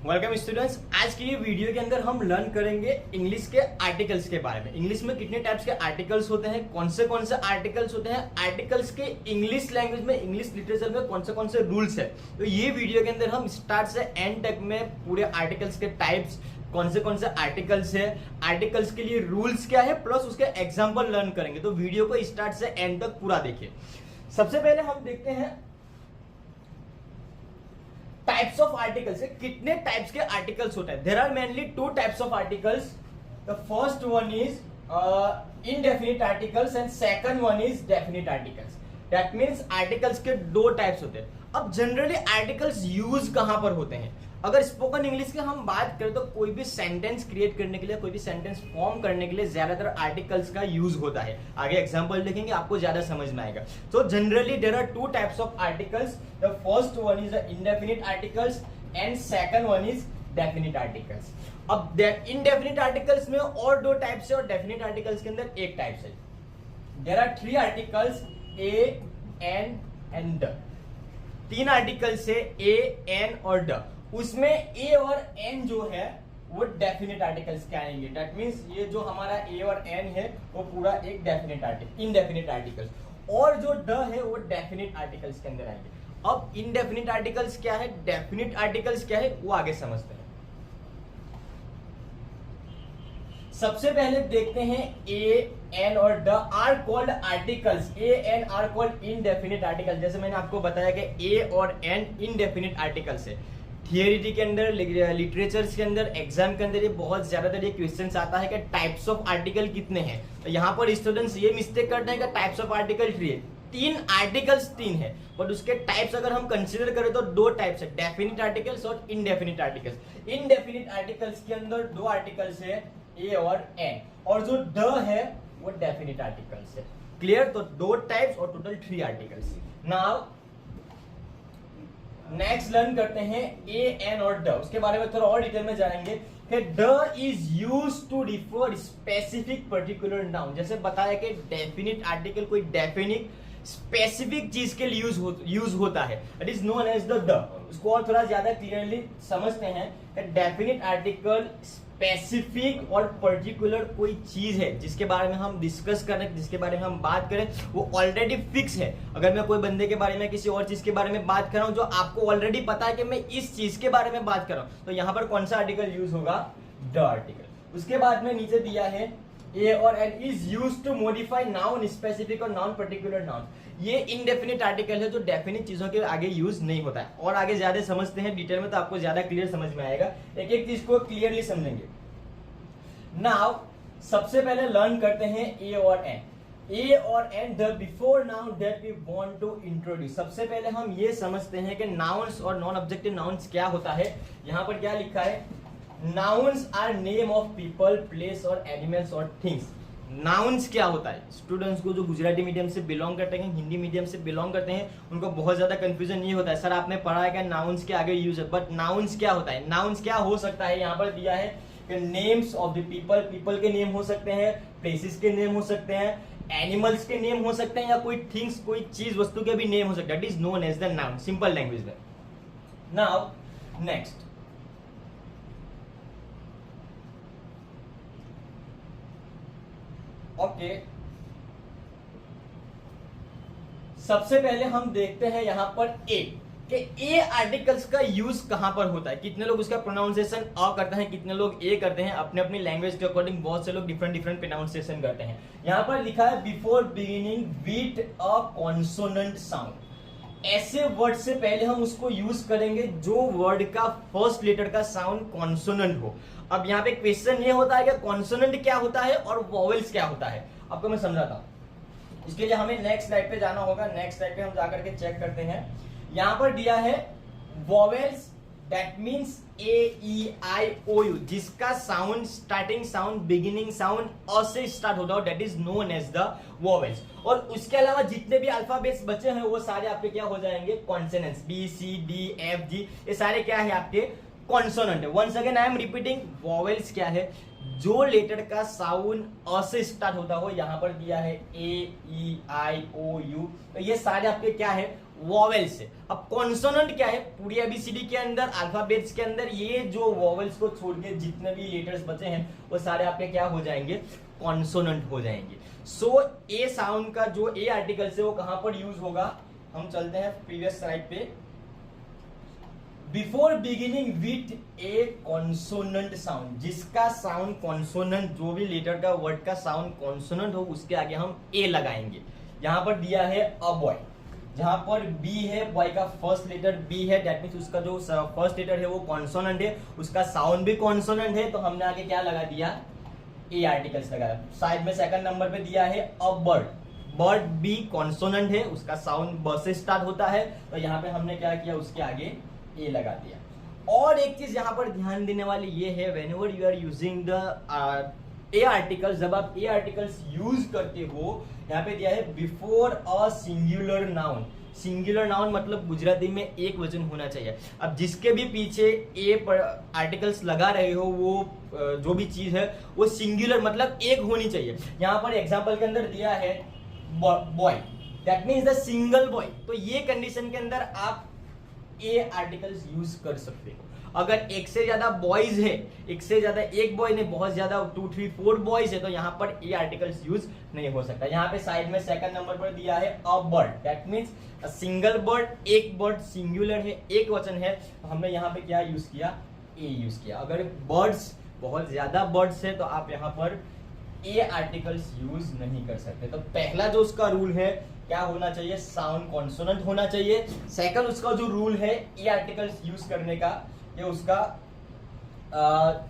Welcome students. आज की ये वीडियो के अंदर हम लर्न करेंगे इंग्लिश के आर्टिकल्स के बारे में। इंग्लिश में कितने टाइप्स के आर्टिकल्स होते हैं, कौन से आर्टिकल्स होते हैं, आर्टिकल्स के इंग्लिश लैंग्वेज में, इंग्लिश लिटरेचर में कौन से रूल्स है। तो ये वीडियो के अंदर हम स्टार्ट से एंड तक में पूरे आर्टिकल्स के टाइप्स, कौन से आर्टिकल्स है, आर्टिकल्स के लिए रूल्स क्या है, प्लस उसके एग्जाम्पल लर्न करेंगे। तो वीडियो को स्टार्ट से एंड तक पूरा देखिए। सबसे पहले हम देखते हैं टाइप्स ऑफ आर्टिकल्स है, कितने टाइप्स के आर्टिकल्स होते हैं। There are mainly two types of articles. The first one is indefinite articles and second one is definite articles. That means articles के दो टाइप्स होते हैं। अब जनरली आर्टिकल्स यूज कहां पर होते हैं? अगर स्पोकन इंग्लिश की हम बात करें तो कोई भी सेंटेंस क्रिएट करने के लिए, कोई भी सेंटेंस फॉर्म करने के लिए ज्यादातर आर्टिकल्स का यूज होता है। आगे एग्जांपल देखेंगे, आपको ज्यादा समझ में आएगा। तो generally there are two types of articles. The first one is the indefinite articles and second one is definite articles. अब इनडेफिनिट आर्टिकल्स में और दो टाइप्स है और डेफिनिट आर्टिकल्स के अंदर एक टाइप है। There are three articles, a, an and the. तीन आर्टिकल्स है, ए, एन और द। उसमें ए और एन जो है वो डेफिनेट आर्टिकल्स के आएंगे। दैट मींस ये जो हमारा ए और एन है वो पूरा एक डेफिनेट आर्टिकल, इनडेफिनेट आर्टिकल्स, और जो ड है वो डेफिनेट आर्टिकल्स के अंदर आएंगे। अब इनडेफिनेट आर्टिकल्स क्या है, डेफिनेट आर्टिकल्स क्या है, वो आगे समझते हैं। सबसे पहले देखते हैं ए, एन और the are called articles. A, an are called indefinite article. जैसे मैंने आपको बताया कि ए और एन इनडेफिनेट आर्टिकल्स है। थियरी के अंदर, लिटरेचर्स के अंदर, एग्जाम के अंदर ये बहुत ज्यादातर ये क्वेश्चन आता है कि टाइप्स ऑफ आर्टिकल कितने हैं। तो यहाँ पर स्टूडेंट्स ये मिस्टेक करते हैं कि टाइप्स ऑफ आर्टिकल थ्री है। तीन आर्टिकल्स तीन है, बट उसके टाइप्स अगर हम कंसीडर करें तो दो टाइप्स है, डेफिनिट आर्टिकल्स और इनडेफिनिट आर्टिकल्स। इनडेफिनिट आर्टिकल्स के अंदर दो आर्टिकल्स है, ए और एन, और जो ड है वो डेफिनिट आर्टिकल्स है। क्लियर? तो दो टाइप्स और total three articles. Now next learn करते हैं ए, एन और ड। उसके बारे में थोड़ा और डिटेल में जानेंगे कि the is use to refer specific particular noun. जैसे बताया कि डेफिनिट आर्टिकल कोई डेफिनिट स्पेसिफिक चीज के लिए यूज होता है, that is known as the. उसको और थोड़ा ज्यादा क्लियरली समझते हैं कि डेफिनिट आर्टिकल स्पेसिफिक और पर्टिकुलर कोई चीज है जिसके बारे में हम डिस्कस करें, जिसके बारे में हम बात करें, वो ऑलरेडी फिक्स है। अगर मैं कोई बंदे के बारे में, किसी और चीज के बारे में बात कर रहा हूं जो आपको ऑलरेडी पता है कि मैं इस चीज के बारे में बात कर रहा हूं, तो यहां पर कौन सा आर्टिकल यूज होगा? The article. उसके बाद में नीचे दिया है ए और an is use to modify noun specific और नाउन पर्टिकुलर नाउन। ये इनडेफिनिट आर्टिकल है जो डेफिनिट चीजों के आगे यूज नहीं होता है। और आगे ज्यादा समझते हैं डिटेल में तो आपको ज्यादा क्लियर समझ में आएगा, एक एक चीज को क्लियरली समझेंगे। नाउ सबसे पहले लर्न करते हैं ए और एन। ए और an the before noun that we want to introduce. सबसे पहले हम ये समझते हैं कि नाउन्स और नॉन ऑब्जेक्टिव नाउन्स क्या होता है। यहां पर क्या लिखा है? Nouns are name of people, place और एनिमल्स और थिंग्स। नाउन्स क्या होता है? स्टूडेंट्स को जो गुजराती मीडियम से बिलोंग करते हैं, हिंदी मीडियम से बिलोंग करते हैं, उनको बहुत ज्यादा कंफ्यूजन ये होता है, सर आपने पढ़ा है कि नाउन्स के आगे यूज है, बट नाउन्स क्या होता है? नाउन्स क्या हो सकता है? यहाँ पर दिया है कि names of the people, people के नेम हो सकते हैं, प्लेसेस के नेम हो सकते हैं, एनिमल्स के नेम हो सकते हैं, या कोई थिंग्स, कोई चीज, वस्तु के भी नेम हो सकते हैं। That is known as the noun, simple language में। नाउ नेक्स्ट, ओके, सबसे पहले हम देखते हैं यहां पर ए कि ए आर्टिकल्स का यूज कहां पर होता है। कितने लोग उसका प्रोनाउंसिएशन अ करते हैं, कितने लोग ए करते हैं। अपने अपनी लैंग्वेज के अकॉर्डिंग बहुत से लोग डिफरेंट प्रोनाउंसिएशन करते हैं। यहां पर लिखा है before beginning with a consonant sound. ऐसे वर्ड से पहले हम उसको यूज करेंगे जो वर्ड का फर्स्ट लेटर का साउंड कॉन्सोनेंट हो। अब यहाँ पे क्वेश्चन ये होता है कि कॉन्सोनेंट क्या होता है और वोवेल्स क्या होता है, आपको मैं समझाता हूं। इसके लिए हमें नेक्स्ट स्लाइड पे जाना होगा। नेक्स्ट स्लाइड पे हम जाकर के चेक करते हैं। यहां पर दिया है vowels, that means A, E, I, O, U, जिसका sound, starting sound, beginning sound अ से स्टार्ट होता है, that is known as the vowels. और उसके अलावा जितने भी अल्फाबेट्स बचे हैं वो सारे आपके क्या हो जाएंगे? Consonants. B, C, D, F, G, ये सारे क्या है? आपके कॉन्सोनेंट है। Once again I am repeating, vowels क्या है? जो लेटर का साउंड अ से स्टार्ट होता हो। यहां पर दिया है ए, ई, आई, ओ, यू, तो ये सारे आपके क्या है? वॉवेल्स है। अब कॉन्सोनेंट क्या है, पूरी एबीसीडी के अंदर, अल्फाबेट्स के अंदर ये जो वॉवेल्स को छोड़ के जितने भी लेटर्स बचे हैं वो सारे आपके क्या हो जाएंगे, कॉन्सोनेंट हो जाएंगे। सो ए साउंड का जो ए आर्टिकल है वो कहां पर यूज होगा, हम चलते हैं प्रीवियस स्लाइड पे। Before beginning with A consonant sound, जिसका साउंड कॉन्सोनेंट, जो भी लेटर का वर्ड का साउंड कॉन्सोनेंट हो उसके आगे हम ए लगाएंगे। यहां पर दिया है अ बॉय, जहां पर बी है, बॉय का फर्स्ट लेटर बी है, दैट मींस उसका जो फर्स्ट लेटर है वो कॉन्सोनेंट है, उसका साउंड भी कॉन्सोनेंट है, तो हमने आगे क्या लगा दिया, ए आर्टिकल्स लगाया। साइड में सेकंड नंबर पे दिया है a bird, bird B consonant है, उसका साउंड ब से स्टार्ट होता है, तो यहाँ पे हमने क्या किया, उसके आगे ए लगा दिया। और एक चीज यहाँ पर ध्यान देने वाली ये है, whenever you are using the a articles, जब आप ए आर्टिकल्स यूज करते हो, यहाँ पे दिया है before a singular noun. Singular noun मतलब गुजराती में एक वचन होना चाहिए। अब जिसके भी पीछे ए पर आर्टिकल्स लगा रहे हो, वो जो भी चीज है वो सिंगुलर मतलब एक होनी चाहिए। यहाँ पर एग्जांपल के अंदर दिया है boy, that means the single boy, तो ये कंडीशन के अंदर आप ए आर्टिकल्स यूज कर सकते हो। अगर एक से ज्यादा बॉयज है, एक से ज्यादा एक बॉय ने, बहुत ज्यादा 2, 3, 4 बॉयज है, तो यहाँ पर ए आर्टिकल्स यूज नहीं हो सकता। यहाँ पे साइड में सेकंड नंबर पर दिया है a bird, that means a single bird, एक बर्ड सिंगुलर है, एक वचन है, तो हमने यहाँ पे क्या यूज किया, ए यूज किया। अगर बर्ड्स, बहुत ज्यादा बर्ड्स है, तो आप यहाँ पर ए आर्टिकल्स यूज नहीं कर सकते। तो पहला जो उसका रूल है क्या होना चाहिए, साउंड कॉन्सोनेंट होना चाहिए। सेकंड उसका जो रूल है ए आर्टिकल्स यूज करने का, ये उसका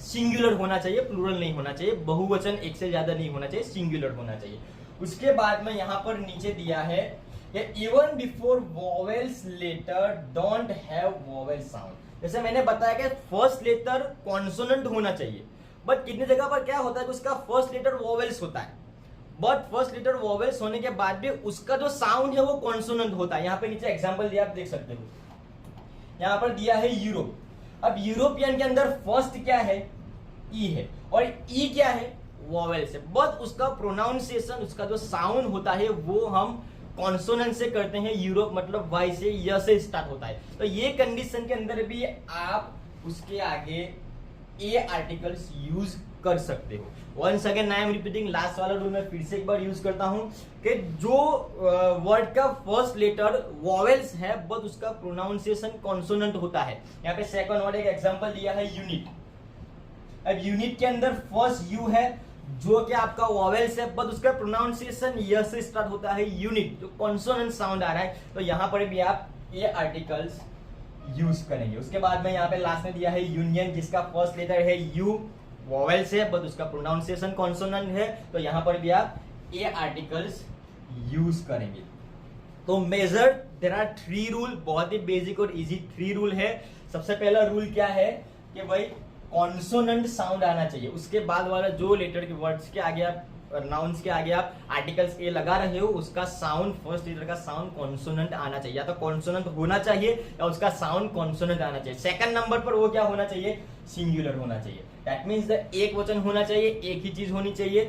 सिंगुलर होना चाहिए, प्लूरल नहीं होना चाहिए, बहुवचन एक से ज्यादा नहीं होना चाहिए, सिंगुलर होना चाहिए। उसके बाद में यहाँ पर नीचे दिया है even before vowels letter don't have vowel sound. जैसे मैंने बताया कि फर्स्ट लेटर कॉन्सोनेंट होना चाहिए, बट कितनी जगह पर क्या होता है कि उसका फर्स्ट लेटर वॉवेल्स होता है, बट फर्स्ट लेटर वॉवेल्स होने के बाद भी उसका जो साउंड है वो कॉन्सोनेंट होता है। यहाँ पे नीचे एग्जांपल दिया, आप देख सकते हो, यहाँ पर दिया है यूरोप। अब यूरोपियन के अंदर फर्स्ट क्या है, ई है, और ई क्या है, वॉवेल्स है, बट उसका प्रोनाउंसिएशन, उसका जो साउंड होता है वो हम कॉन्सोनेंट से करते हैं। यूरोप मतलब वाई से, य से स्टार्ट होता है, तो ये कंडीशन के अंदर भी आप उसके आगे ए आर्टिकल्स यूज कर सकते हो। Once again I am repeating, last वाला रूल मैं फिर से एक बार यूज करता हूं कि जो वर्ड का फर्स्ट लेटर वॉवेल्स है बट उसका प्रोनाउंसिएशन कॉन्सोनेंट होता है। यहाँ पे सेकंड वर्ड एक एग्जांपल दिया है यूनिट। अब यूनिट के अंदर फर्स्ट यू है जो कि आपका वॉवेल्स है बट उसका प्रोनाउंसिएशन य से स्टार्ट होता है, यूनिट, तो कॉन्सोनेंट साउंड आ रहा है, तो यहाँ पर भी आप ए आर्टिकल्स यूज करेंगे। उसके बाद में यहाँ पे लास्ट में दिया है यूनियन, जिसका फर्स्ट लेटर है यू, वॉवेल्स है बट उसका प्रोनाउंसिएशन कॉन्सोनेंट है, तो यहाँ पर भी आप ए आर्टिकल्स यूज करेंगे। तो मेजर देयर आर 3 रूल, बहुत ही बेसिक और इजी 3 रूल है। सबसे पहला रूल क्या है कि भाई कॉन्सोनेंट साउंड आना चाहिए। उसके बाद वाला जो लेटर के वर्ड्स के आगे आप, नाउन्स के आगे आप आर्टिकल्स ए लगा रहे हो, उसका साउंड, फर्स्ट लेटर का साउंड कॉन्सोनेंट आना चाहिए, या तो कॉन्सोनेंट होना चाहिए या उसका साउंड कॉन्सोनेंट आना चाहिए। सेकंड नंबर पर वो क्या होना चाहिए, सिंगुलर होना चाहिए, दैट मींस एक वचन होना चाहिए, एक ही चीज होनी चाहिए,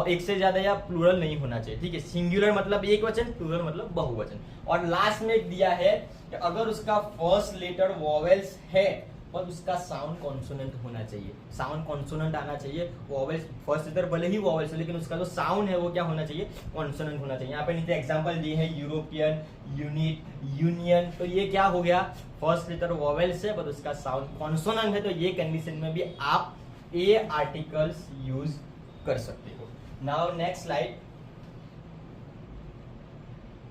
एक से ज्यादा या प्लूरल नहीं होना चाहिए, ठीक है। सिंगुलर मतलब एक वचन, प्लूरल मतलब बहुवचन। और लास्ट में दिया है कि अगर उसका फर्स्ट लेटर वॉवेल्स है और उसका साउंड कॉन्सोनेंट होना चाहिए, साउंड कॉन्सोनेंट आना चाहिए। वॉवेल्स फर्स्ट लेटर भले ही वॉवेल्स है लेकिन उसका जो साउंड है वो क्या होना चाहिए, कॉन्सोनेंट होना चाहिए। यहाँ पे नीचे एग्जांपल दिए हैं यूरोपियन, यूनिट, यूनियन, तो ये क्या हो गया, फर्स्ट लेटर वॉवेल्स है बट उसका साउंड कॉन्सोनेंट है, तो ये कंडीशन में भी आप ए आर्टिकल्स यूज कर सकते हो। Now next slide.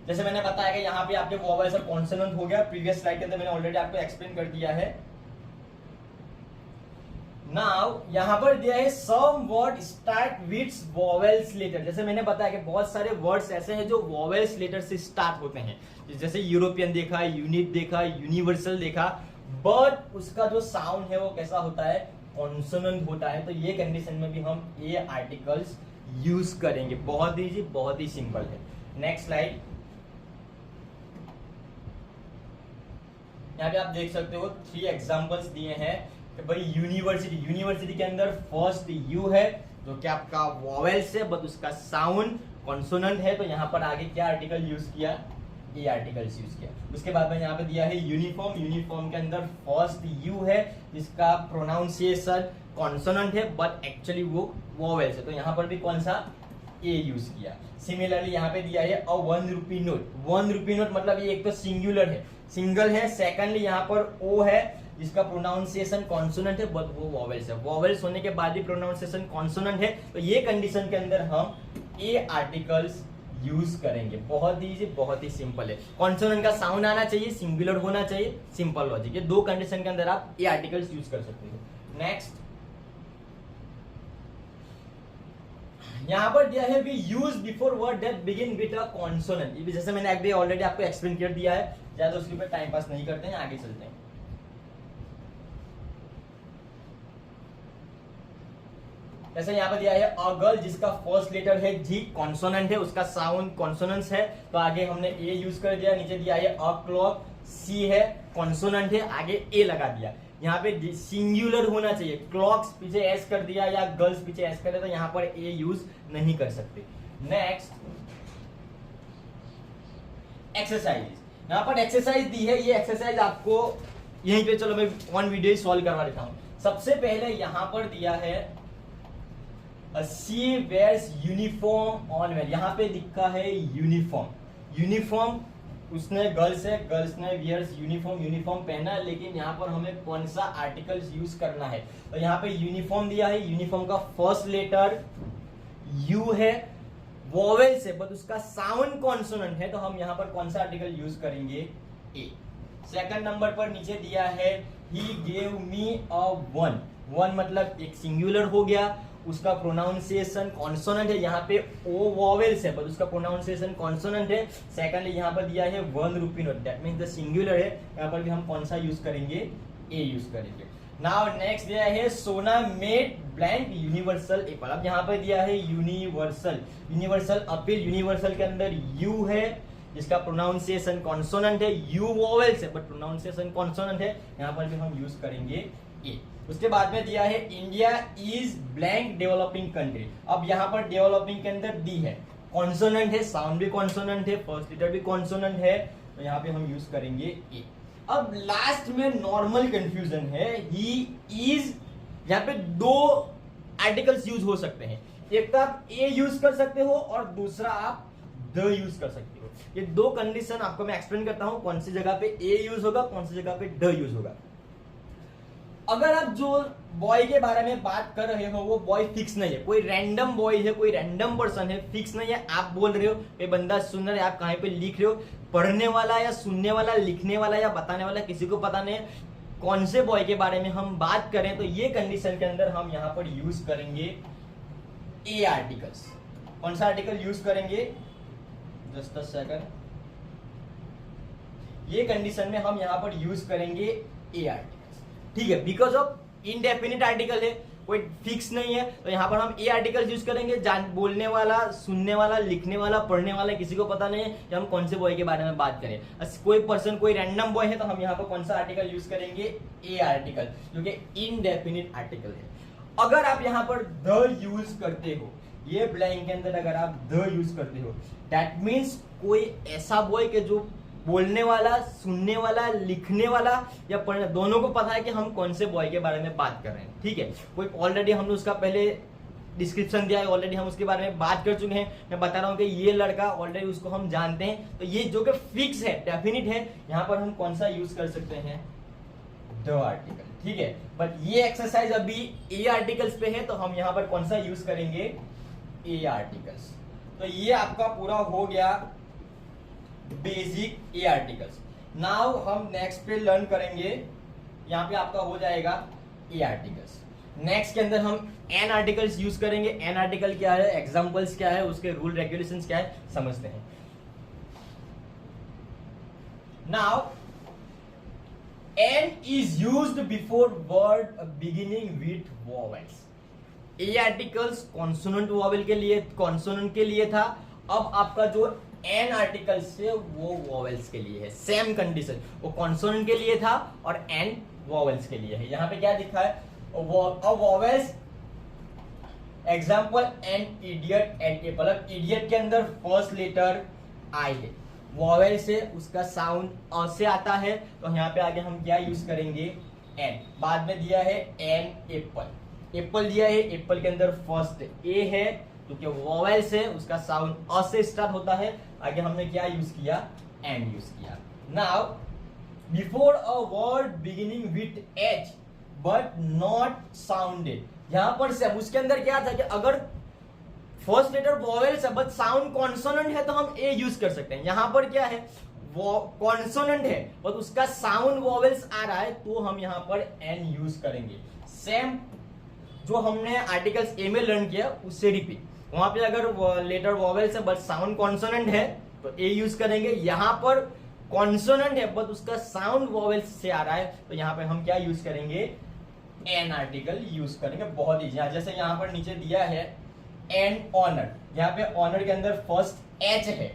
जैसे मैंने बताया कि यहाँ पे आपके वॉवेल्स और कॉन्सोनेंट हो गया, प्रीवियस स्लाइड के अंदर मैंने ऑलरेडी आपको एक्सप्लेन कर दिया है। नाउ यहां पर दिया है some word start with vowels letter. जैसे मैंने बताया कि बहुत सारे वर्ड्स ऐसे हैं जो वॉवेल्स लेटर से स्टार्ट होते हैं, जैसे यूरोपियन देखा, यूनिट देखा, यूनिवर्सल देखा, बट उसका जो साउंड है वो कैसा होता है, कॉन्सोनेंट होता है। तो ये कंडीशन में भी हम ए आर्टिकल्स यूज करेंगे। बहुत ही बहुत ही सिंपल है। Next slide. यहाँ पे आप देख सकते हो 3 एग्जांपल्स दिए हैं कि भाई यूनिवर्सिटी, यूनिवर्सिटी के अंदर फर्स्ट यू है जो कि आपका वॉवेल्स है बट उसका साउंड कॉन्सोनेंट है, तो यहाँ पर आगे क्या आर्टिकल यूज किया, ए आर्टिकल्स यूज किया। उसके बाद में यहाँ पे दिया है यूनिफॉर्म, यूनिफॉर्म के अंदर फर्स्ट यू है जिसका प्रोनाउंसिएशन कॉन्सोनेंट है बट एक्चुअली वो वोवेल्स है, तो यहाँ पर भी कौन सा ए यूज किया। सिमिलरली यहाँ पे दिया है अ 1 रुपी नोट, 1 रुपी नोट मतलब ये एक तो सिंगुलर है, सिंगल है, सेकंडली यहाँ पर ओ है जिसका प्रोनाउंसिएशन कॉन्सोनेंट है बट वो वोवेल्स है, वोवेल्स होने के बाद भी प्रोनाउंसिएशन कॉन्सोनेंट है, तो ये कंडीशन के अंदर हम ए आर्टिकल्स यूज करेंगे। बहुत ही इजी, बहुत ही सिंपल है। कॉन्सोनेंट का साउंड आना चाहिए, सिंगुलर होना चाहिए, सिंपल लॉजिक, ये दो कंडीशन के अंदर आप ए आर्टिकल्स यूज कर सकते हो। नेक्स्ट यहां पर दिया है we use before word that begin with a consonant, ये भी जैसे मैंने अभी ऑलरेडी आपको एक्सप्लेन कर दिया है, ज्यादा उसके ऊपर टाइम पास नहीं करते हैं, आगे चलते हैं। जैसे यहाँ पे दिया है अ गर्ल जिसका फर्स्ट लेटर है जी, कॉन्सोनेंट है, उसका साउंड कॉन्सोनेंट्स है, तो आगे हमने ए यूज कर दिया। नीचे दिया है अ क्लॉक, सी है, कॉन्सोनेंट है, आगे ए लगा दिया। यहाँ पे सिंगुलर होना चाहिए, क्लॉक्स पीछे एस कर दिया या गर्ल्स पीछे एस कर दिया, तो यहाँ पर ए यूज नहीं कर सकते। नेक्स्ट एक्सरसाइज, यहाँ पर एक्सरसाइज दी है, ये एक्सरसाइज आपको यहीं पे, चलो मैं ऑन वीडियो सॉल्व करवा देता हूँ। सबसे पहले यहाँ पर दिया है सी वेयर्स यूनिफॉर्म ऑन वेयर, यहाँ पे लिखा है यूनिफॉर्म, यूनिफॉर्म उसने गर्ल्स है, गर्ल्स ने वियर्स यूनिफॉर्म, यूनिफॉर्म पहना, लेकिन यहाँ पर हमें कौन सा आर्टिकल्स यूज करना है, तो यहाँ पे यूनिफॉर्म दिया है, यूनिफॉर्म का फर्स्ट लेटर यू है, वोवेल्स है बट उसका साउंड कॉन्सोनेंट है, तो हम यहाँ पर कौन सा आर्टिकल यूज करेंगे, ए। सेकंड नंबर पर नीचे दिया है ही गेव मी अ 1, 1 मतलब एक सिंगुलर हो गया, उसका प्रोनाउंसिएशन कॉन्सोनेंट है, यहाँ पे ओ वोवेल्स है बट उसका प्रोनाउंसिएशन कॉन्सोनेंट है। सेकंडली यहाँ पर दिया है 1 rupee note, that means the singular है, यहाँ पर भी हम कौन सा यूज करेंगे, ए यूज करेंगे। नाउ नेक्स्ट दिया है सोना मेड ब्लैंक यूनिवर्सल एप्पल, अब यहाँ पर दिया है यूनिवर्सल, यूनिवर्सल अपील, यूनिवर्सल के अंदर यू है जिसका प्रोनाउंसिएशन कॉन्सोनेंट है, यू वोवेल्स है बट प्रोनाउंसिएशन कॉन्सोनेंट है, यहाँ पर भी हम यूज करेंगे ए। उसके बाद में दिया है India is blank developing country, अब यहाँ पर डेवलपिंग के अंदर दी है, कॉन्सोनेंट है, साउंड भी कॉन्सोनेंट है, फर्स्ट लेटर भी कॉन्सोनेंट है, तो यहाँ पे हम यूज करेंगे ए। अब लास्ट में नॉर्मल कंफ्यूजन है, ही इज, यहाँ पे दो आर्टिकल्स यूज हो सकते हैं, एक तो आप ए यूज कर सकते हो और दूसरा आप द यूज कर सकते हो। ये दो कंडीशन आपको मैं एक्सप्लेन करता हूं, कौन सी जगह पे ए यूज होगा, कौन सी जगह पे द यूज होगा। अगर आप जो बॉय के बारे में बात कर रहे हो वो बॉय फिक्स नहीं है, कोई रैंडम बॉय है, कोई रैंडम पर्सन है, फिक्स नहीं है, आप बोल रहे हो, कोई बंदा सुन रहा है, आप कहीं पे लिख रहे हो, पढ़ने वाला या सुनने वाला, लिखने वाला या बताने वाला किसी को पता नहीं है कौन से बॉय के बारे में हम बात करें, तो ये कंडीशन के अंदर हम यहाँ पर यूज करेंगे ए आर्टिकल्स। कौन सा आर्टिकल यूज करेंगे, जस्ट अ सेकंड, ये कंडीशन में हम यहाँ पर यूज करेंगे ए आर्टिकल्स, ठीक है, बिकॉज ऑफ इनडेफिनिट आर्टिकल है, कोई फिक्स नहीं है, तो यहाँ पर हम ए आर्टिकल यूज करेंगे, बोलने वाला, सुनने वाला, लिखने वाला, पढ़ने वाला किसी को पता नहीं है कि हम कौन से बॉय के बारे में बात करें। कोई पर्सन, कोई रैंडम बॉय है, तो हम यहाँ पर कौन सा आर्टिकल यूज करेंगे, ए आर्टिकल, जो कि इनडेफिनिट आर्टिकल है। अगर आप यहाँ पर द यूज करते हो, ये ब्लैंक के अंदर अगर आप द यूज करते हो, दैट मीन्स कोई ऐसा बॉय के जो बोलने वाला, सुनने वाला, लिखने वाला या पढ़ने, दोनों को पता है कि हम कौन से बॉय के बारे में बात कर रहे हैं, ठीक है। कोई ऑलरेडी हमने उसका पहले डिस्क्रिप्शन दिया है, ऑलरेडी हम उसके बारे में बात कर चुके हैं, मैं बता रहा हूं कि ये लड़का, ऑलरेडी उसको हम जानते हैं, तो ये जो कि फिक्स है, डेफिनिट है, यहाँ पर हम कौन सा यूज कर सकते हैं, द आर्टिकल, ठीक है। बट ये एक्सरसाइज अभी ए आर्टिकल्स पे है, तो हम यहाँ पर कौन सा यूज करेंगे, ए आर्टिकल्स। तो ये आपका पूरा हो गया बेसिक ए आर्टिकल्स। नाउ हम नेक्स्ट पे लर्न करेंगे, यहाँ पे आपका हो जाएगा ए आर्टिकल्स। नेक्स्ट के अंदर हम एन आर्टिकल्स यूज करेंगे। एन आर्टिकल क्या है, एग्जांपल्स क्या है, उसके रूल रेगुलेशंस क्या है, समझते हैं। Now an is used before word beginning with vowels. A articles consonant vowel के लिए, कॉन्सोनेंट के लिए था, अब आपका जो एन आर्टिकल्स से वो वोवेल्स के लिए है, सेम कंडीशन, वो कॉन्सोनेंट के लिए था और एन वोवेल्स के लिए है। यहाँ पे क्या दिखा है, vowels example an idiot and Apple. अब इडियट के अंदर फर्स्ट लेटर आई है, वॉवेल से उसका साउंड अ से आता है, तो यहाँ पे आगे हम क्या यूज करेंगे, एन। बाद में दिया है एन एप्पल, एप्पल दिया है, एप्पल के अंदर फर्स्ट ए है, क्योंकि वॉवेल से उसका साउंड अ से स्टार्ट होता है, आगे हमने क्या यूज किया, एन यूज किया। Now before a word beginning with H but not sounded, यहां पर से उसके अंदर क्या था कि अगर फर्स्ट लेटर वॉवेल से बट साउंड कॉन्सोनेंट है तो हम ए यूज कर सकते हैं। यहां पर क्या है, वो कॉन्सोनेंट है बट उसका साउंड वॉवेल्स आ रहा है, तो हम यहां पर एन यूज करेंगे। सेम जो हमने आर्टिकल्स ए में लर्न किया उससे रिपीट, वहां पे अगर लेटर वॉवेल्स है बट साउंड कॉन्सोनेंट है तो ए यूज करेंगे। यहां पर कॉन्सोनेंट है बट उसका साउंड वॉवेल्स से आ रहा है, तो यहां पे हम क्या यूज करेंगे, एन आर्टिकल यूज करेंगे। बहुत इजी, जैसे यहां पर नीचे दिया है एन ऑनर, यहाँ पे ऑनर के अंदर फर्स्ट एच है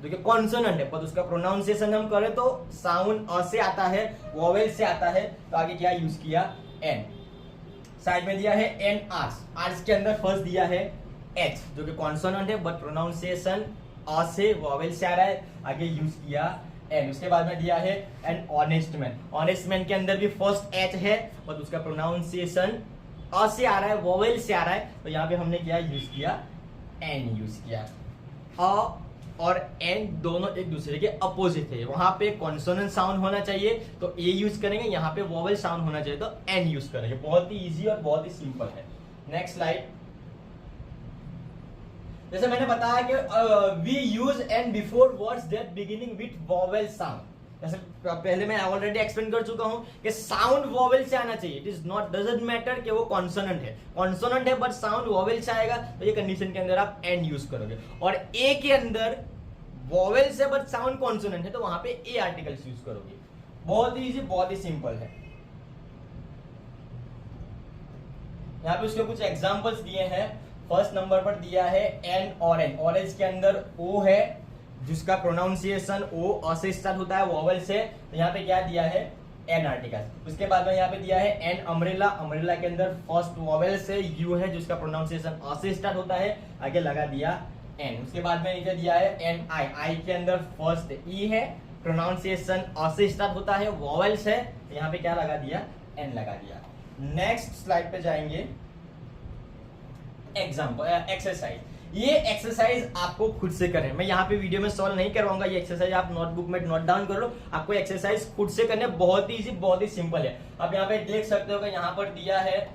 जो कि कॉन्सोनेंट है, पर उसका प्रोनाउंसिएशन हम करें तो साउंड अ से आता है, वॉवेल से आता है, तो आगे क्या यूज किया, एन। साइड में दिया है एन आर्स, आर्स के अंदर फर्स्ट दिया है एच जो कि कॉन्सोनेंट है बट प्रोनाउंसिएशन अ से वॉवेल से आ रहा है, आगे यूज किया एन। उसके बाद में दिया है an honest man, honest man के अंदर भी फर्स्ट एच है बट उसका प्रोनाउंसिएशन अ से आ रहा है, वॉवेल से आ रहा है, तो यहाँ पे हमने क्या यूज किया, एन यूज किया। अ और एन दोनों एक दूसरे के अपोजिट है, वहां पे कॉन्सोनेंट साउंड होना चाहिए तो ए यूज करेंगे, यहाँ पे वॉवेल साउंड होना चाहिए तो एन यूज करेंगे। बहुत ही इजी और बहुत ही सिंपल है। Next slide. जैसे मैंने बताया कि we use an before words that beginning with vowel sound, जैसे पहले मैं ऑलरेडी एक्सप्लेन कर चुका हूं कि साउंड वॉवेल से आना चाहिए। It is not doesn't matter कि वो कॉन्सोनेंट है, कॉन्सोनेंट है बट साउंड वॉवेल से आएगा, तो ये कंडीशन के अंदर आप एन यूज करोगे। और ए के अंदर वॉवेल से बट साउंड कॉन्सोनेंट है तो वहां पे ए आर्टिकल्स यूज करोगे। बहुत ही इजी, बहुत ही सिंपल है। यहाँ पे उसके कुछ एग्जांपल्स दिए हैं। फर्स्ट नंबर पर दिया है एन ऑरेंज, ऑरेंज के अंदर ओ है जिसका प्रोनाउंसिएशन ओ अ से स्टार्ट होता है, वॉवेल से, तो यहाँ पे क्या दिया है, एन आर्टिकल। उसके बाद में यहाँ पे दिया है एन अम्ब्रेला, अम्ब्रेला के अंदर फर्स्ट वॉवेल से यू है जिसका प्रोनाउंसिएशन अ से स्टार्ट होता है, आगे लगा दिया एन। उसके बाद में नीचे दिया है एन आई, आई के अंदर फर्स्ट ई है, प्रोनाउंसिएशन अ से स्टार्ट होता है, वॉवेल्स है, यहाँ पे क्या लगा दिया, एन लगा दिया। नेक्स्ट स्लाइड पे जाएंगे। एग्जाम्पल एक्सरसाइज, ये एक्सरसाइज आपको खुद से करें, मैं यहाँ पे वीडियो में सॉल्व नहीं करवाऊंगा। ये एक्सरसाइज आप नोटबुक में नोट डाउन कर लो, आपको एक्सरसाइज खुद से करने, बहुत ही इजी, बहुत ही सिंपल है। आप यहाँ पे देख सकते हो कि यहाँ पर दिया है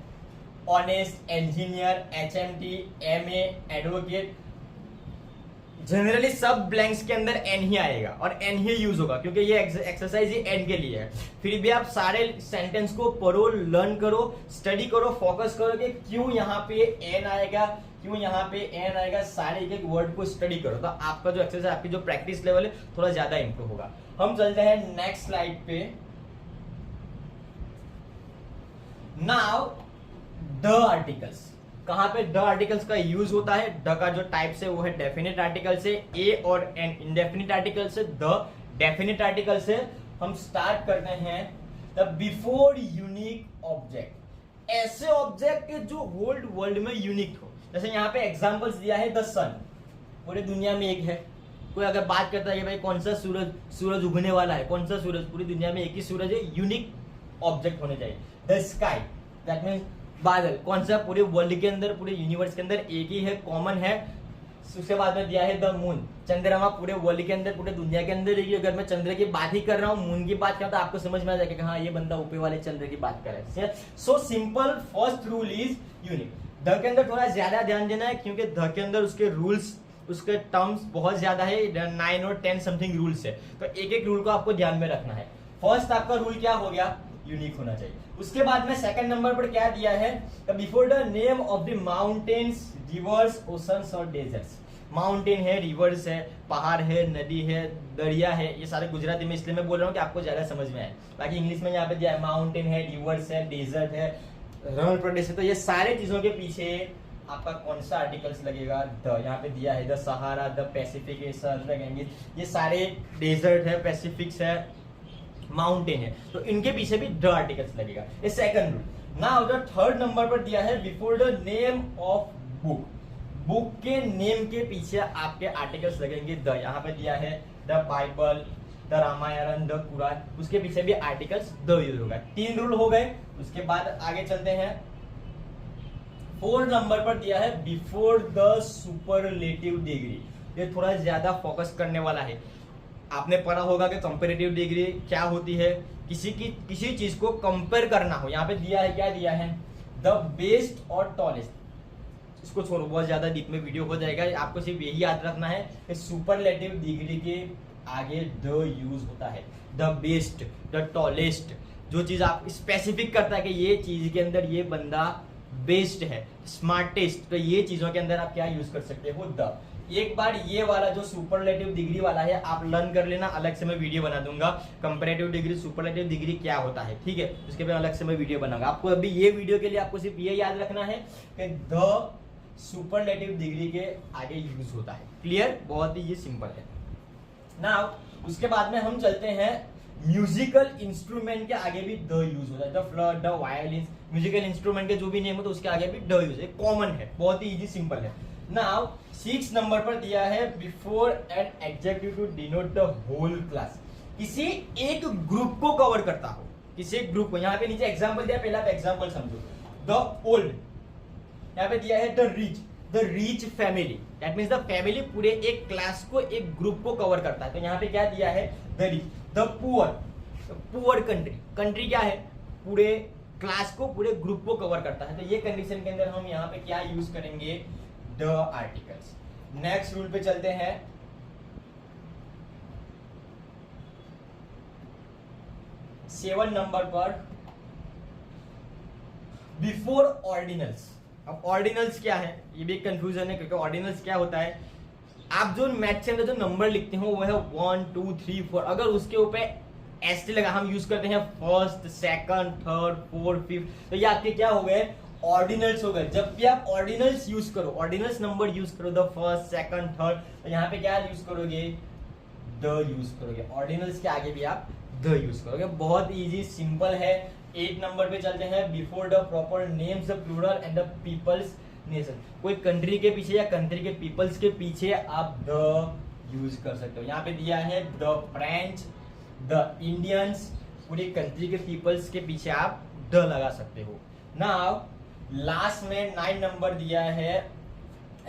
honest, engineer, HMT, MA, advocate. Generally सब ब्लैंक्स के अंदर एन ही आएगा और एन ही यूज होगा क्योंकि ये एक्सरसाइज ही एन के लिए है। फिर भी आप सारे सेंटेंस को पढ़ो, लर्न करो, स्टडी करो, फोकस करो कि क्यों यहाँ पे एन आएगा, क्यों यहाँ पे एन आएगा, सारे एक एक वर्ड को स्टडी करो, तो आपका जो एक्सरसाइज, आपकी जो प्रैक्टिस लेवल है थोड़ा ज्यादा इंप्रूव होगा। हम चलते हैं नेक्स्ट स्लाइड पे। नाउ द आर्टिकल्स, कहां पे द आर्टिकल्स का यूज होता है, द का जो टाइप से वो है डेफिनेट आर्टिकल से, ए और एन इंडेफिनिट आर्टिकल से, द डेफिनेट आर्टिकल से। हम स्टार्ट करते हैं द बिफोर यूनिक ऑब्जेक्ट, ऐसे ऑब्जेक्ट के जो होल्ड वर्ल्ड में यूनिक हो। जैसे यहाँ पे एग्जांपल्स दिया है द सन, पूरी दुनिया में एक है। कोई अगर बात करता है कि भाई कौन सा सूरज उगने वाला है, कौन सा सूरज, पूरी दुनिया में एक ही सूरज है, यूनिक ऑब्जेक्ट होने चाहिए। द स्काई, दैट मीन्स बादल, कौन सा पूरे वर्ल्ड के अंदर, पूरे यूनिवर्स के अंदर एक ही है, कॉमन है। उसके बाद में दिया है द मून, चंद्रमा, पूरे वर्ल्ड के अंदर, पूरे दुनिया के अंदर है। अगर मैं चंद्र की बात ही कर रहा हूँ, मून की बात कर रहा हूं, तो आपको समझ में आ जाएगा कि हाँ ये बंदा ऊपर वाले चंद्र की बात कर रहा है। So simple, first rule is unique. The के अंदर थोड़ा ज्यादा ध्यान देना है क्योंकि द के अंदर उसके रूल्स, उसके टर्म्स बहुत ज्यादा है, 9 और 10 समथिंग रूल्स है, तो एक एक रूल को आपको ध्यान में रखना है। फर्स्ट आपका रूल क्या हो गया, यूनिक होना चाहिए। उसके बाद में सेकंड नंबर पर क्या दिया है, before the name of the mountains, reverse, oceans और डेजर्ट्स। माउंटेन है, रिवर्स है, पहाड़ है, नदी है, दरिया है, ये सारे गुजराती में इसलिए मैं बोल रहा हूँ कि आपको ज्यादा समझ में आए। बाकी इंग्लिश में यहाँ पे दिया है माउंटेन है, रिवर्स है, डेजर्ट है, रण प्रदेश है, तो ये सारे चीजों के पीछे आपका कौन सा आर्टिकल्स लगेगा, द। यहाँ पे दिया है द सहारा, द पैसिफिक, ये सारे डेजर्ट है, पैसिफिक्स है, माउंटेन है, तो इनके पीछे भी द आर्टिकल्स लगेगा। ये second rule. Now the third number पर दिया है before the name of book, book के नेम के पीछे आपके आर्टिकल्स लगेंगे द। यहाँ पे दिया है the Bible, the Ramayana, the Quran, उसके पीछे भी आर्टिकल्स द यूज होगा। 3 रूल हो गए। उसके बाद आगे चलते हैं। 4 नंबर पर दिया है बिफोर द सुपरलेटिव डिग्री। ये थोड़ा ज्यादा फोकस करने वाला है। आपने पढ़ा होगा कि कंपैरेटिव डिग्री क्या होती है, किसी चीज को कंपेयर करना हो। यहाँ पे दिया है, क्या दिया है, द बेस्ट और टॉलेस्ट। इसको छोड़ो, बहुत ज्यादा डीप में वीडियो हो जाएगा। आपको सिर्फ यही याद रखना है कि सुपरलेटिव डिग्री के आगे द यूज होता है। द बेस्ट, द टॉलेस्ट, जो चीज आप स्पेसिफिक करता है कि ये चीज के अंदर ये बंदा बेस्ट है, स्मार्टेस्ट, तो ये चीजों के अंदर आप क्या यूज कर सकते हो, द। एक बार ये वाला जो सुपरलेटिव डिग्री वाला है आप लर्न कर लेना, अलग से मैं वीडियो बना दूंगा। कंपैरेटिव डिग्री, सुपरलेटिव डिग्री क्या होता है, ठीक है, उसके बाद अलग से मैं वीडियो बनाऊंगा। आपको अभी ये वीडियो के लिए आपको सिर्फ ये याद रखना है कि द सुपरलेटिव डिग्री के आगे यूज होता है। क्लियर, बहुत ही ये सिंपल है ना। उसके बाद में हम चलते हैं म्यूजिकल इंस्ट्रूमेंट के आगे भी द यूज होता है। The flute, the violin, musical instrument के जो भी नेम हो तो उसके आगे भी द यूज है। कॉमन है, बहुत ही इजी सिंपल है। नाउ 6 नंबर पर दिया है before an adjective to denote the whole class. किसी एक ग्रुप को कवर करता हो, किसी एक ग्रुप को। यहाँ पे नीचे एग्जांपल दिया, पहला एग्जांपल समझो। द ओल्ड, यहाँ पे दिया है the rich family, that means the family पूरे एक क्लास को, एक ग्रुप को कवर करता है। तो यहाँ पे क्या दिया है, the rich. The poor country क्या है, पूरे क्लास को, पूरे ग्रुप को कवर करता है। तो ये कंडीशन के अंदर हम यहाँ पे क्या यूज करेंगे, द आर्टिकल्स। नेक्स्ट रूल पे चलते हैं। सेवन नंबर पर बिफोर ऑर्डिनल्स। अब ऑर्डिनल्स क्या है, ये भी कंफ्यूजन है, क्योंकि ऑर्डिनल्स क्या होता है, आप जो मैथ के अंदर जो नंबर लिखते हो वो है 1 2 3 4, अगर उसके ऊपर एस टी लगा, हम यूज करते हैं first, second, third, fourth, fifth, तो ये आपके क्या हो गए, ऑर्डिनल्स हो गए। जब भी आप ऑर्डिनल्स यूज करो, ऑर्डिनल्स नंबर यूज करो, द फर्स्ट, सेकंड, थर्ड, तो यहाँ पे क्या यूज करोगे, द यूज करोगे। ऑर्डिनल्स के आगे भी आप द यूज करोगे। बहुत इजी सिंपल है। 8 नंबर पे चलते हैं। Before the proper names, the plural and the peoples nation. कोई कंट्री के पीछे या कंट्री के पीपल्स के पीछे आप द यूज कर सकते हो। यहाँ पे दिया है द फ्रेंच, द इंडियंस, पूरी कंट्री के पीपल्स के पीछे आप द लगा सकते हो। नाउ लास्ट में 9 नंबर दिया है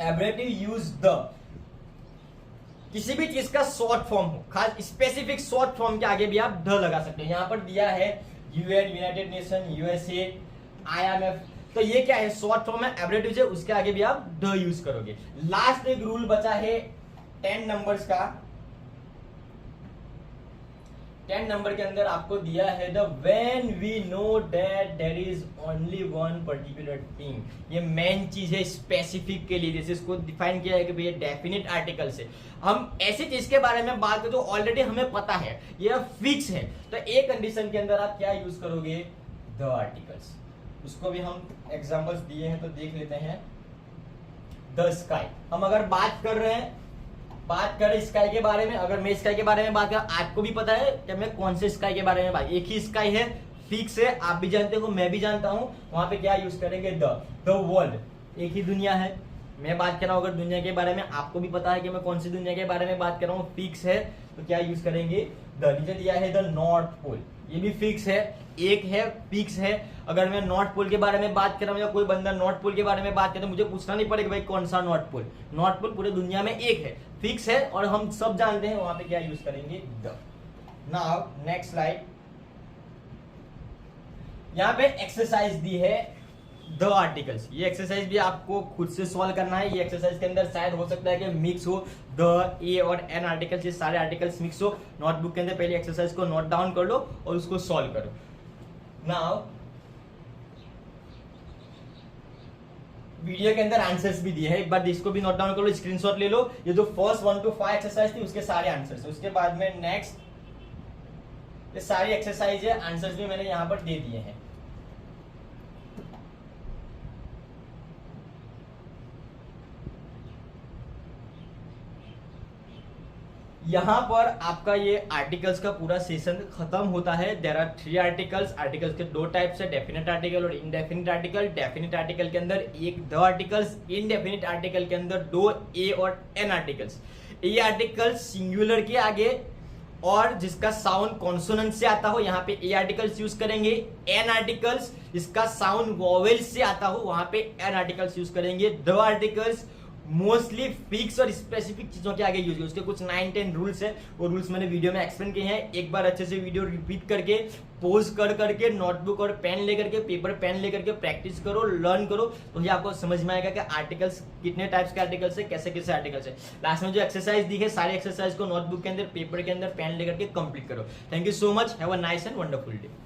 एब्रेटिव यूज द। किसी भी चीज का शॉर्ट फॉर्म हो, खास स्पेसिफिक शॉर्ट फॉर्म के आगे भी आप द लगा सकते हो। यहाँ पर दिया है UN, United nation, USA, IMF, तो ये क्या है, शॉर्ट फॉर्म है, एब्रेटिव से, उसके आगे भी आप द यूज करोगे। लास्ट एक रूल बचा है 10 नंबर्स का। 10 नंबर के अंदर आपको दिया है the when we know that there is only one particular thing. ये मेन चीज है स्पेसिफिक के लिए, जैसे इसको डिफाइन किया है कि भैया डेफिनेट आर्टिकल से हम ऐसी चीज के बारे में बात करें जो ऑलरेडी हमें पता है, ये फिक्स है, तो एक कंडीशन के अंदर आप क्या यूज करोगे, द आर्टिकल्स। उसको भी हम एग्जांपल्स दिए हैं तो देख लेते हैं। द स्काई, हम अगर बात करें स्काई के बारे में, अगर मैं स्काई के बारे में बात करूं, आपको भी पता है कि मैं कौन से स्काई के बारे में बात, एक ही स्काई है, फिक्स है, आप भी जानते हो, मैं भी जानता हूं। वहां पे क्या यूज करेंगे, द वर्ल्ड, एक ही दुनिया है, मैं बात कर रहा हूं अगर दुनिया के बारे में, आपको भी पता है कि मैं कौन सी दुनिया के बारे में बात कर रहा हूं, फिक्स है, तो क्या यूज करेंगे, द। नीचे दिया है द नॉर्थ पोल, ये भी फिक्स है, एक है, फिक्स है। अगर मैं नॉर्थ पोल के बारे में बात कर रहा हूं या कोई बंदा नॉर्थ पोल के बारे में बात करे तो मुझे पूछना नहीं पड़ेगा भाई कौन सा नॉर्थ पोल, नॉर्थ पोल पूरे दुनिया में एक है, फिक्स है, और हम सब जानते हैं, वहां पे क्या यूज करेंगे, द। Now next slide. यहां पे एक्सरसाइज दी है द आर्टिकल्स। ये एक्सरसाइज भी आपको खुद से सॉल्व करना है। ये एक्सरसाइज के अंदर शायद हो सकता है कि मिक्स हो, द, ए और एन आर्टिकल्स, ये सारे आर्टिकल्स मिक्स हो। नोटबुक के अंदर पहले एक्सरसाइज को नोट डाउन कर लो और उसको सॉल्व करो। नाउ वीडियो के अंदर आंसर्स भी दिए हैं, एक बार इसको भी नोट डाउन कर लो, स्क्रीनशॉट ले लो। ये जो फर्स्ट 1 to 5 एक्सरसाइज थी उसके सारे आंसर्स है। उसके बाद में नेक्स्ट ये सारी एक्सरसाइज है, आंसर्स भी मैंने यहां पर दे दिए हैं। यहां पर आपका ये आर्टिकल्स का पूरा सेशन खत्म होता है। There are 3 articles. आर्टिकल्स के 2 टाइप्स है, डेफिनेट आर्टिकल और इनडेफिनेट आर्टिकल। डेफिनेट आर्टिकल के अंदर एक द आर्टिकल्स, इनडेफिनेट आर्टिकल के अंदर 2 ए और एन आर्टिकल्स। ए आर्टिकल सिंगुलर के आगे और जिसका साउंड कॉन्सोनेंट से आता हो, यहाँ पे ए आर्टिकल्स यूज करेंगे। एन आर्टिकल्स जिसका साउंड वॉवेल से आता हो, वहां पे एन आर्टिकल्स यूज करेंगे। द आर्टिकल्स मोस्टली फिक्स और स्पेसिफिक चीजों के आगे यूज, उसके कुछ 9-10 रूल्स है, वो रूल्स मैंने वीडियो में एक्सप्लेन किए हैं। एक बार अच्छे से वीडियो रिपीट करके, पोज कर करके, नोटबुक और पेन लेकर के, पेपर पेन लेकर के प्रैक्टिस करो, लर्न करो, तो ये आपको समझ में आएगा कि आर्टिकल्स कितने टाइप्स के आर्टिकल्स है, कैसे कैसे आर्टिकल्स है। लास्ट में जो एक्सरसाइज दी है, सारे एक्सरसाइज को नोटबुक के अंदर, पेपर के अंदर, पेन लेकर के कंप्लीट करो। Thank you so much, have a nice and wonderful day.